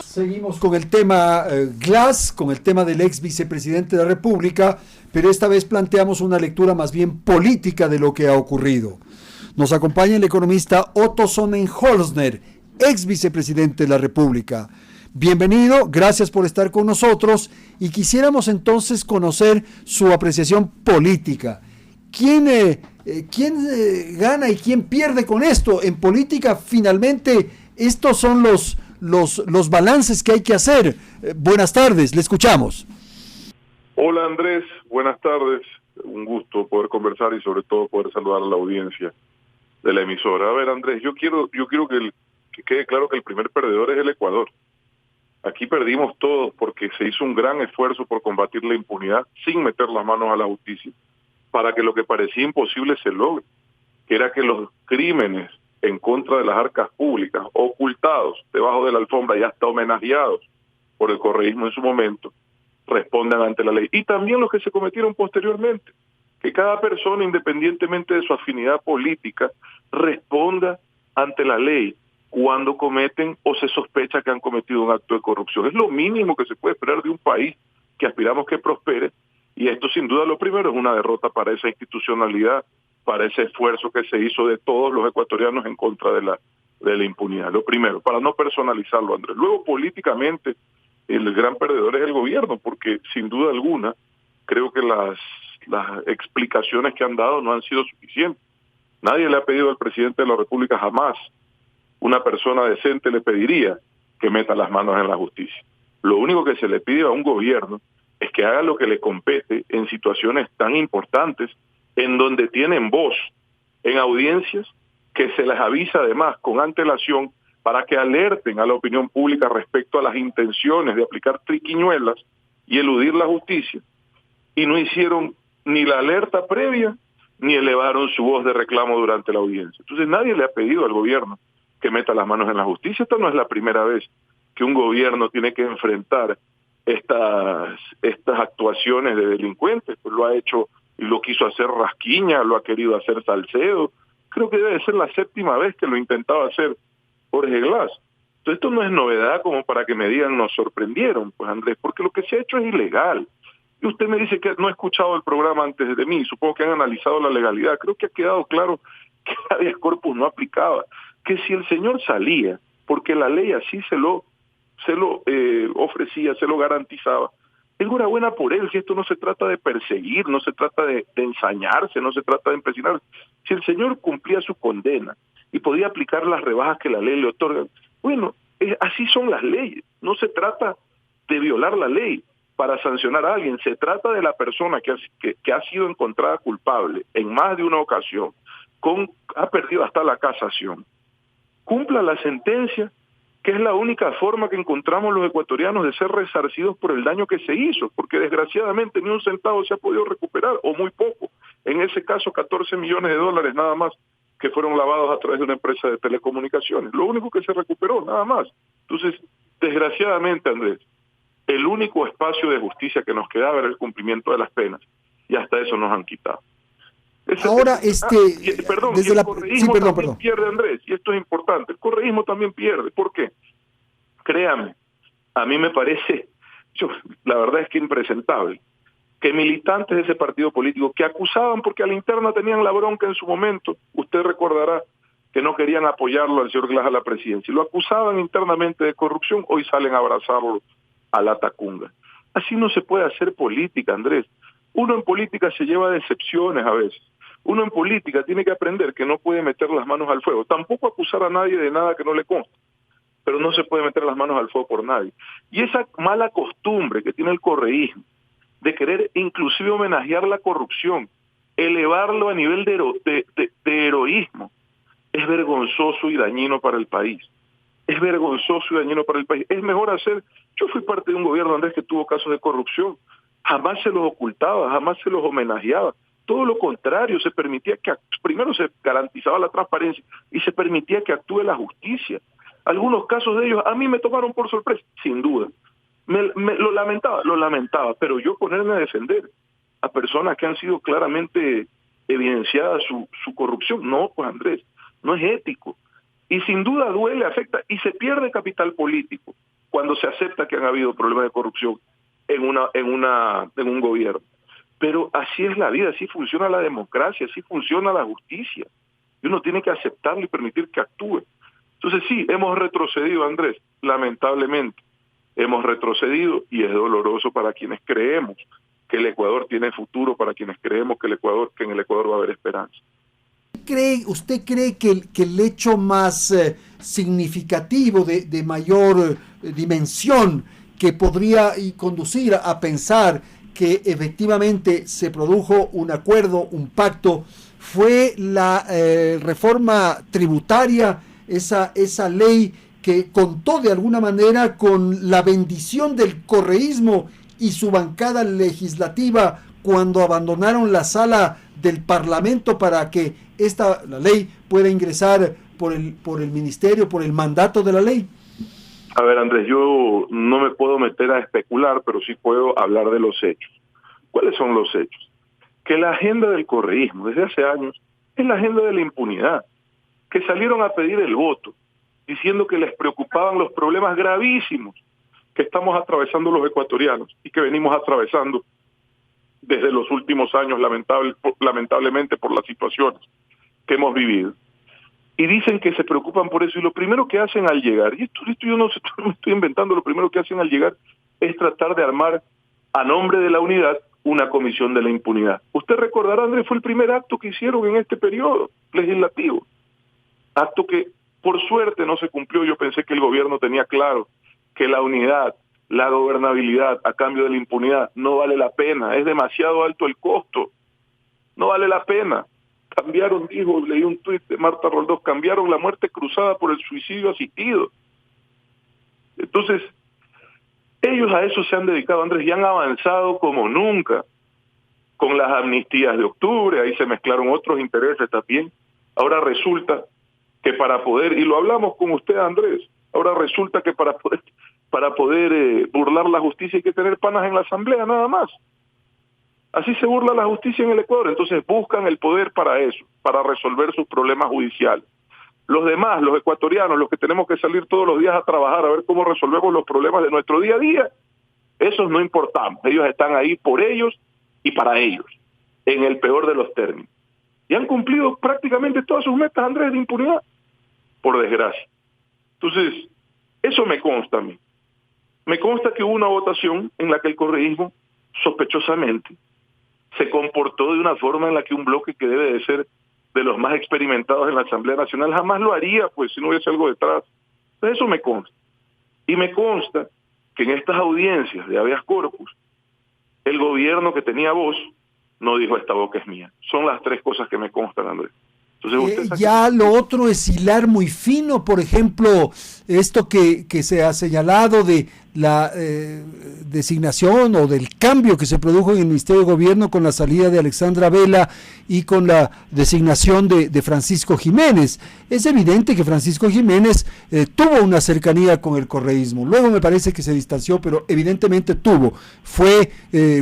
Seguimos con el tema Glass, con el tema del ex vicepresidente de la República, pero esta vez planteamos una lectura más bien política de lo que ha ocurrido. Nos acompaña el economista Otto Sonnenholzner, ex vicepresidente de la República. Bienvenido, gracias por estar con nosotros y quisiéramos entonces conocer su apreciación política. ¿Quién gana y quién pierde con esto? En política, finalmente, estos son los balances que hay que hacer. Buenas tardes, le escuchamos. Hola Andrés, buenas tardes. Un gusto poder conversar y sobre todo poder saludar a la audiencia de la emisora. A ver Andrés, yo quiero que quede claro que el primer perdedor es el Ecuador. Aquí perdimos todos porque se hizo un gran esfuerzo por combatir la impunidad sin meter las manos a la justicia, para que lo que parecía imposible se logre, que era que los crímenes en contra de las arcas públicas, ocultados debajo de la alfombra y hasta homenajeados por el correísmo en su momento, respondan ante la ley. Y también los que se cometieron posteriormente, que cada persona, independientemente de su afinidad política, responda ante la ley cuando cometen o se sospecha que han cometido un acto de corrupción. Es lo mínimo que se puede esperar de un país que aspiramos que prospere, y esto sin duda lo primero es una derrota para esa institucionalidad, para ese esfuerzo que se hizo de todos los ecuatorianos en contra de la impunidad. Lo primero, para no personalizarlo, Andrés. Luego, políticamente, el gran perdedor es el gobierno, porque sin duda alguna, creo que las explicaciones que han dado no han sido suficientes. Nadie le ha pedido al presidente de la República jamás. Una persona decente le pediría que meta las manos en la justicia. Lo único que se le pide a un gobierno es que haga lo que le compete en situaciones tan importantes, en donde tienen voz, en audiencias que se les avisa además con antelación para que alerten a la opinión pública respecto a las intenciones de aplicar triquiñuelas y eludir la justicia. Y no hicieron ni la alerta previa, ni elevaron su voz de reclamo durante la audiencia. Entonces nadie le ha pedido al gobierno que meta las manos en la justicia. Esta no es la primera vez que un gobierno tiene que enfrentar estas actuaciones de delincuentes. Pues lo ha hecho y lo quiso hacer Rasquiña, lo ha querido hacer Salcedo. Creo que debe ser la 7ª vez que lo intentaba hacer Jorge Glass. Entonces esto no es novedad como para que me digan nos sorprendieron, pues Andrés, porque lo que se ha hecho es ilegal. Y usted me dice que no ha escuchado el programa antes de mí, supongo que han analizado la legalidad. Creo que ha quedado claro que el habeas corpus no aplicaba, que si el señor salía, porque la ley así se lo ofrecía, se lo garantizaba, enhorabuena por él. Si esto no se trata de perseguir, no se trata de ensañarse, no se trata de empecinarse. Si el señor cumplía su condena y podía aplicar las rebajas que la ley le otorga, bueno, así son las leyes. No se trata de violar la ley para sancionar a alguien, se trata de la persona que ha sido encontrada culpable en más de una ocasión, ha perdido hasta la casación. Cumpla la sentencia, que es la única forma que encontramos los ecuatorianos de ser resarcidos por el daño que se hizo, porque desgraciadamente ni un centavo se ha podido recuperar, o muy poco. En ese caso, 14 millones de dólares nada más, que fueron lavados a través de una empresa de telecomunicaciones. Lo único que se recuperó, nada más. Entonces, desgraciadamente, Andrés, el único espacio de justicia que nos quedaba era el cumplimiento de las penas, y hasta eso nos han quitado. Ahora, perdón, desde el correísmo también pierde, Andrés, y esto es importante. El correísmo también pierde. ¿Por qué? Créame, a mí me parece, la verdad es que impresentable, que militantes de ese partido político que acusaban porque a la interna tenían la bronca en su momento, usted recordará que no querían apoyarlo al señor Glass a la presidencia, y lo acusaban internamente de corrupción, hoy salen a abrazarlo a la tacunga. Así no se puede hacer política, Andrés. Uno en política se lleva decepciones a veces. Uno en política tiene que aprender que no puede meter las manos al fuego. Tampoco acusar a nadie de nada que no le consta, pero no se puede meter las manos al fuego por nadie. Y esa mala costumbre que tiene el correísmo de querer inclusive homenajear la corrupción, elevarlo a nivel de heroísmo, es vergonzoso y dañino para el país. Es vergonzoso y dañino para el país. Es mejor hacer... Yo fui parte de un gobierno, Andrés, que tuvo casos de corrupción. Jamás se los ocultaba, jamás se los homenajeaba. Todo lo contrario, se permitía que... Primero se garantizaba la transparencia y se permitía que actúe la justicia. Algunos casos de ellos a mí me tomaron por sorpresa, sin duda. Lo lamentaba, pero yo ponerme a defender a personas que han sido claramente evidenciada su corrupción. No, pues Andrés, no es ético. Y sin duda duele, afecta y se pierde capital político cuando se acepta que han habido problemas de corrupción en un gobierno. Pero así es la vida, así funciona la democracia, así funciona la justicia. Y uno tiene que aceptarlo y permitir que actúe. Entonces sí, hemos retrocedido, Andrés, lamentablemente. Hemos retrocedido y es doloroso para quienes creemos que el Ecuador tiene futuro, para quienes creemos que en el Ecuador va a haber esperanza. ¿Usted cree que el hecho más significativo de mayor dimensión que podría conducir a pensar que efectivamente se produjo un acuerdo, un pacto, fue la reforma tributaria, esa ley que contó de alguna manera con la bendición del correísmo y su bancada legislativa cuando abandonaron la sala del Parlamento para que la ley pueda ingresar por el ministerio, por el mandato de la ley? A ver, Andrés, yo no me puedo meter a especular, pero sí puedo hablar de los hechos. ¿Cuáles son los hechos? Que la agenda del correísmo desde hace años es la agenda de la impunidad, que salieron a pedir el voto, diciendo que les preocupaban los problemas gravísimos que estamos atravesando los ecuatorianos y que venimos atravesando desde los últimos años, lamentablemente por las situaciones que hemos vivido. Y dicen que se preocupan por eso, y lo primero que hacen al llegar, y esto yo no me estoy inventando, lo primero que hacen al llegar es tratar de armar a nombre de la unidad una comisión de la impunidad. Usted recordará, Andrés, fue el primer acto que hicieron en este periodo legislativo, acto que por suerte no se cumplió. Yo pensé que el gobierno tenía claro que la unidad, la gobernabilidad a cambio de la impunidad no vale la pena, es demasiado alto el costo, no vale la pena. Cambiaron, leí un tuit de Marta Roldós, cambiaron la muerte cruzada por el suicidio asistido. Entonces, ellos a eso se han dedicado, Andrés, y han avanzado como nunca con las amnistías de octubre. Ahí se mezclaron otros intereses también. Ahora resulta que para poder, y lo hablamos con usted, Andrés, ahora resulta que para poder burlar la justicia hay que tener panas en la asamblea, nada más. Así se burla la justicia en el Ecuador. Entonces buscan el poder para eso, para resolver sus problemas judiciales. Los demás, los ecuatorianos, los que tenemos que salir todos los días a trabajar a ver cómo resolvemos los problemas de nuestro día a día, esos no importamos. Ellos están ahí por ellos y para ellos, en el peor de los términos. Y han cumplido prácticamente todas sus metas, Andrés, de impunidad, por desgracia. Entonces, eso me consta a mí. Me consta que hubo una votación en la que el correísmo, sospechosamente, se comportó de una forma en la que un bloque que debe de ser de los más experimentados en la Asamblea Nacional jamás lo haría, pues, si no hubiese algo detrás. Entonces, eso me consta. Y me consta que en estas audiencias de habeas corpus, el gobierno que tenía voz no dijo esta boca es mía. Son las tres cosas que me constan, Andrés. Entonces, ya lo otro es hilar muy fino, por ejemplo, esto que se ha señalado de la designación o del cambio que se produjo en el Ministerio de Gobierno con la salida de Alexandra Vela y con la designación de Francisco Jiménez. Es evidente que Francisco Jiménez tuvo una cercanía con el correísmo, luego me parece que se distanció, pero evidentemente fue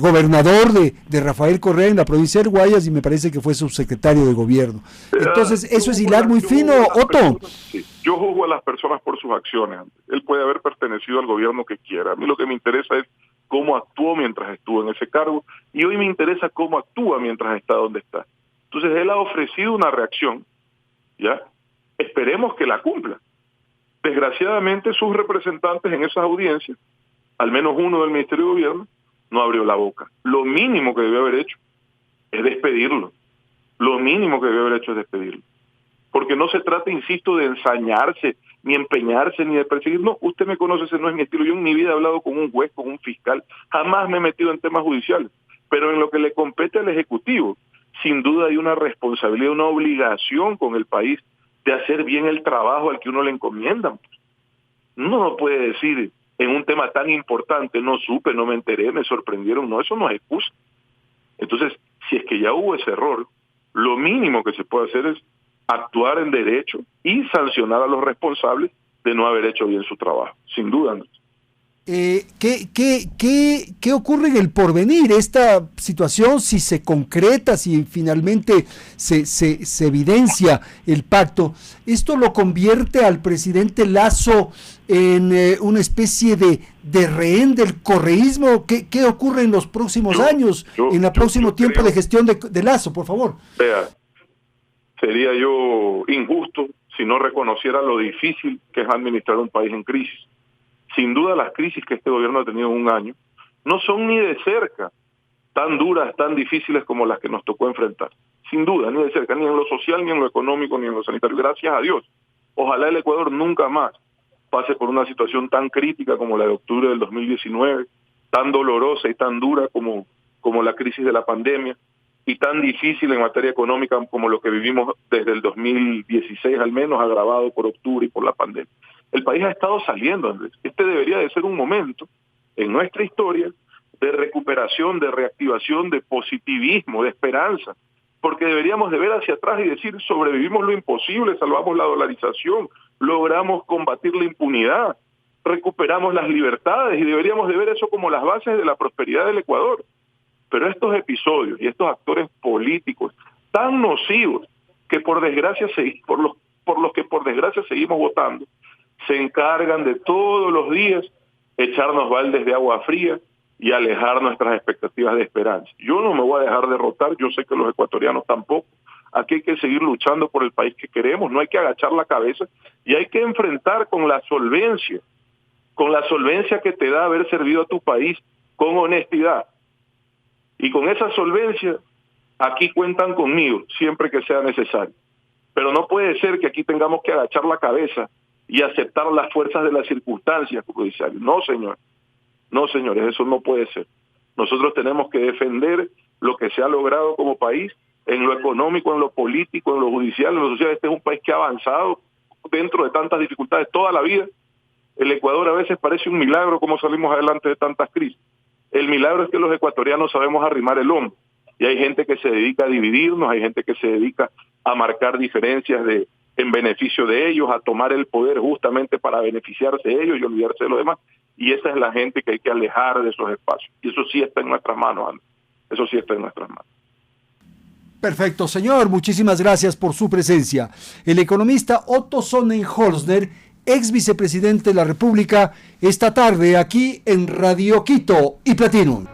gobernador de Rafael Correa en la provincia del Guayas y me parece que fue subsecretario de gobierno. Entonces, eso es hilar muy fino, Otto. Sí. Yo juzgo a las personas por sus acciones. Él puede haber pertenecido al gobierno que quiera. A mí lo que me interesa es cómo actuó mientras estuvo en ese cargo, y hoy me interesa cómo actúa mientras está donde está. Entonces, él ha ofrecido una reacción, ¿ya? Esperemos que la cumpla. Desgraciadamente, sus representantes en esas audiencias, al menos uno del Ministerio de Gobierno, no abrió la boca. Lo mínimo que debió haber hecho es despedirlo. Lo mínimo que debió haber hecho es despedirlo. Porque no se trata, insisto, de ensañarse, ni empeñarse, ni de perseguir. No, usted me conoce, ese no es mi estilo. Yo en mi vida he hablado con un juez, con un fiscal. Jamás me he metido en temas judiciales. Pero en lo que le compete al Ejecutivo, sin duda hay una responsabilidad, una obligación con el país de hacer bien el trabajo al que uno le encomiendan. No puede decir en un tema tan importante, no supe, no me enteré, me sorprendieron. No, eso no es excusa. Entonces, si es que ya hubo ese error, lo mínimo que se puede hacer es actuar en derecho y sancionar a los responsables de no haber hecho bien su trabajo, sin duda. ¿Qué ocurre en el porvenir? Esta situación, si se concreta, si finalmente se evidencia el pacto, ¿esto lo convierte al presidente Lasso en una especie de rehén del correísmo? ¿Qué ocurre en los próximos años, en el próximo tiempo de gestión de Lasso, por favor? Vea, sería yo injusto si no reconociera lo difícil que es administrar un país en crisis. Sin duda las crisis que este gobierno ha tenido en un año no son ni de cerca tan duras, tan difíciles como las que nos tocó enfrentar. Sin duda, ni de cerca, ni en lo social, ni en lo económico, ni en lo sanitario. Gracias a Dios. Ojalá el Ecuador nunca más pase por una situación tan crítica como la de octubre del 2019, tan dolorosa y tan dura como la crisis de la pandemia, y tan difícil en materia económica como lo que vivimos desde el 2016, al menos agravado por octubre y por la pandemia. El país ha estado saliendo, Andrés. Este debería de ser un momento en nuestra historia de recuperación, de reactivación, de positivismo, de esperanza, porque deberíamos de ver hacia atrás y decir, sobrevivimos lo imposible, salvamos la dolarización, logramos combatir la impunidad, recuperamos las libertades, y deberíamos de ver eso como las bases de la prosperidad del Ecuador. Pero estos episodios y estos actores políticos tan nocivos que por desgracia por los que por desgracia seguimos votando, se encargan de todos los días echarnos baldes de agua fría y alejar nuestras expectativas de esperanza. Yo no me voy a dejar derrotar, yo sé que los ecuatorianos tampoco. Aquí hay que seguir luchando por el país que queremos, no hay que agachar la cabeza y hay que enfrentar con la solvencia que te da haber servido a tu país con honestidad. Y con esa solvencia, aquí cuentan conmigo siempre que sea necesario. Pero no puede ser que aquí tengamos que agachar la cabeza y aceptar las fuerzas de las circunstancias judiciales. No, señor. No, señores, eso no puede ser. Nosotros tenemos que defender lo que se ha logrado como país, en lo económico, en lo político, en lo judicial, en lo social. Este es un país que ha avanzado dentro de tantas dificultades toda la vida. El Ecuador a veces parece un milagro cómo salimos adelante de tantas crisis. El milagro es que los ecuatorianos sabemos arrimar el hombro. Y hay gente que se dedica a dividirnos, hay gente que se dedica a marcar diferencias en beneficio de ellos, a tomar el poder justamente para beneficiarse de ellos y olvidarse de los demás. Y esa es la gente que hay que alejar de esos espacios. Y eso sí está en nuestras manos, Andrés. Eso sí está en nuestras manos. Perfecto, señor. Muchísimas gracias por su presencia. El economista Otto Sonnenholzner, ex vicepresidente de la República, esta tarde aquí en Radio Quito y Platinum.